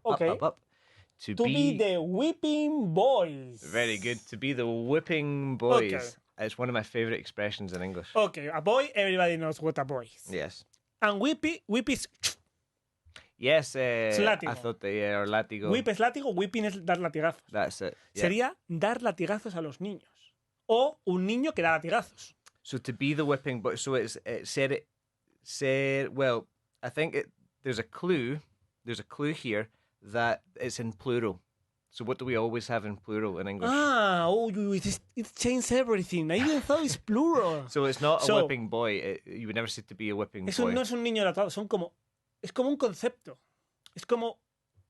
Okay. Up. To be the whipping boys. Very good. To be the whipping boys. Okay. It's one of my favourite expressions in English. Okay, a boy, everybody knows what a boy is. Yes. And whip is... Yes, látigo. azote, or látigo. Whip es látigo, whipping es dar latigazos. That's it. Yeah. Sería dar latigazos a los niños. O un niño que da latigazos. So to be the whipping boy, so it said, well, I think there's a clue here that it's in plural. So what do we always have in plural in English? It changed everything. I even thought it's plural. So it's not a whipping boy. You would never say to be a whipping boy. No es un niño latado, es como un concepto. Es como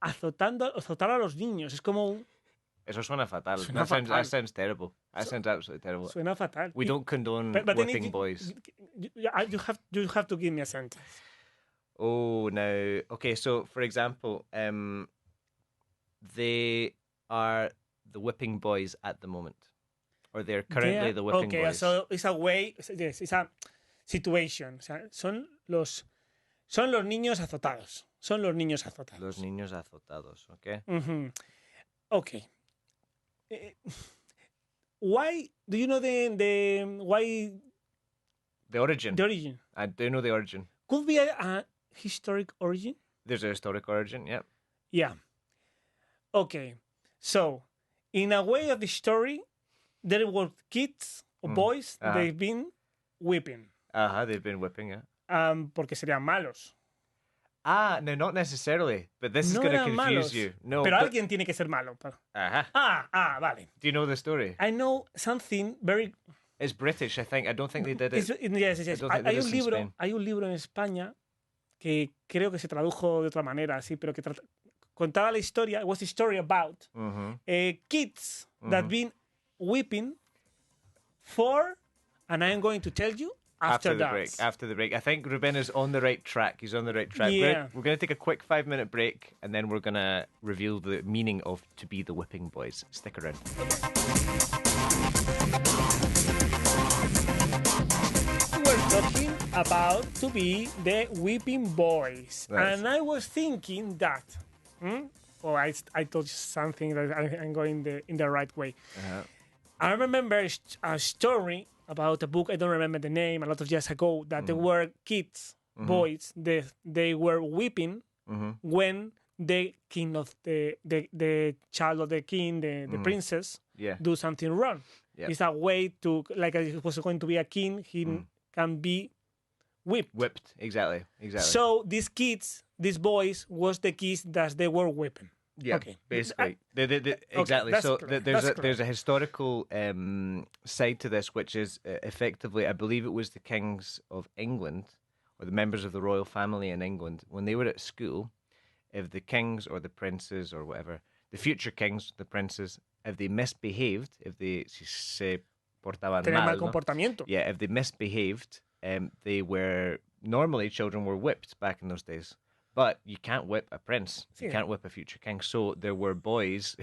azotar a los niños. Es como un... Eso suena fatal. That sounds terrible. That sounds absolutely terrible. Suena fatal. We don't condone whipping boys. You have to give me a sentence. Oh, now, okay, so for example, they are the whipping boys at the moment. Or they're currently the whipping boys. Okay, so it's a way, yes, it's a situation. O sea, son los niños azotados. Son los niños azotados. Los niños azotados, okay. Mm-hmm. Okay. Why do you know why the origin? The origin. I do know the origin. Could be a historic origin. There's a historic origin, yeah. Yeah. Okay. So, in a way of the story, there were kids or boys they've been whipping. They've been whipping, yeah. Porque serían malos. No, not necessarily. But this is going to confuse malos. you. No, pero alguien tiene que ser malo. Vale. Do you know the story? I know something very... It's British, I think. I don't think they did it. Yes. Hay un libro en España que creo que se tradujo de otra manera, sí, pero que contaba la historia. It was a story about kids that been whipping for, and I'm going to tell you after the break. After the break. I think Ruben is on the right track. He's on the right track. Yeah. We're going to take a quick 5-minute break, and then we're going to reveal the meaning of to be the whipping boys. Stick around. We're talking about to be the whipping boys. Right. And I was thinking that... I told you something that I'm going in the right way. I remember a story about a book, I don't remember the name, a lot of years ago, that there were kids, boys, they were whipping when the king of the child of the king, the princess, do something wrong. Yeah. It's a way to, like if it was going to be a king, he can be whipped. Whipped, exactly. So these boys was the kids that they were whipping. Yeah, okay. Basically. Exactly. Okay, so there's a historical side to this, which is effectively, I believe it was the kings of England, or the members of the royal family in England, when they were at school, if the kings or the princes or whatever, the future kings, the princes, if they misbehaved, if they se portaban mal comportamiento. Yeah, if they misbehaved, children were whipped back in those days. But you can't whip a prince. You can't whip a future king. So there were boys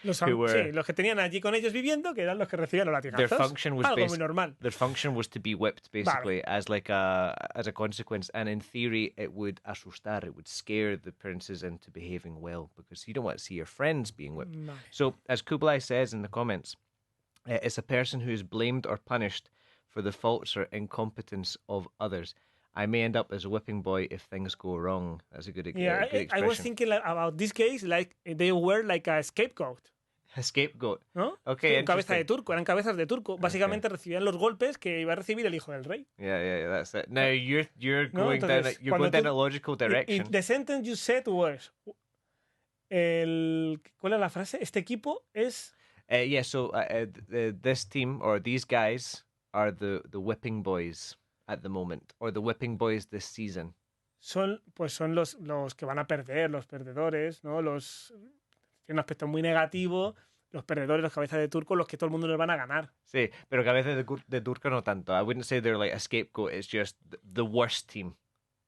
who were... los que tenían allí con ellos viviendo, que eran los que recibían los latigazos. Their function was algo muy normal. Their function was to be whipped, basically, as a consequence. And in theory, it would asustar, it would scare the princes into behaving well, because you don't want to see your friends being whipped. Vale. So, as Kublai says in the comments, it's a person who is blamed or punished for the faults or incompetence of others. I may end up as a whipping boy if things go wrong. That's a good expression. I was thinking about this case, like they were like a scapegoat. A scapegoat. ¿No? Okay, cabeza de turco, eran cabezas de turco. Básicamente recibían los golpes que iba a recibir el hijo del rey. Yeah, that's it. Now you're going down a logical direction. The sentence you said was ¿cuál es la frase? Este equipo es this team or these guys are the whipping boys at the moment, or the whipping boys this season. Son los que van a perder, los perdedores, ¿no? Tiene un aspecto muy negativo, los perdedores, los cabezas de turco, los que todo el mundo les van a ganar. Sí, pero cabezas de turco no tanto. I wouldn't say they're like a scapegoat, it's just the worst team.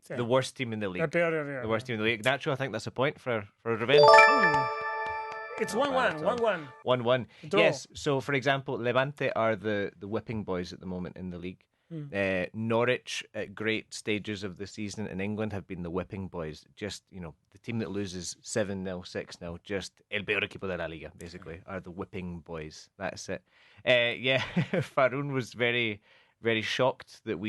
Sí. The worst team in the league. The worst team in the league. Nacho, I think that's a point for Ruben. It's 1-1. 1-1. Yes, so for example, Levante are the whipping boys at the moment in the league. Norwich at great stages of the season in England have been the whipping boys. Just, the team that loses 7-0, 6-0, just el peor equipo de la liga, basically, are the whipping boys. That's it. Yeah, Faroon was very, very shocked that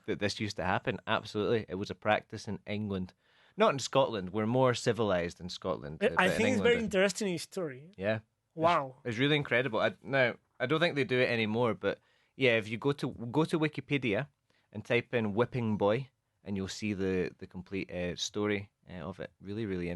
this used to happen. Absolutely. It was a practice in England. Not in Scotland. We're more civilized in Scotland. I think it's very interesting story. Yeah. Wow. It's really incredible. I don't think they do it anymore, but yeah, if you go to Wikipedia and type in whipping boy, and you'll see the complete story of it. Really, really interesting.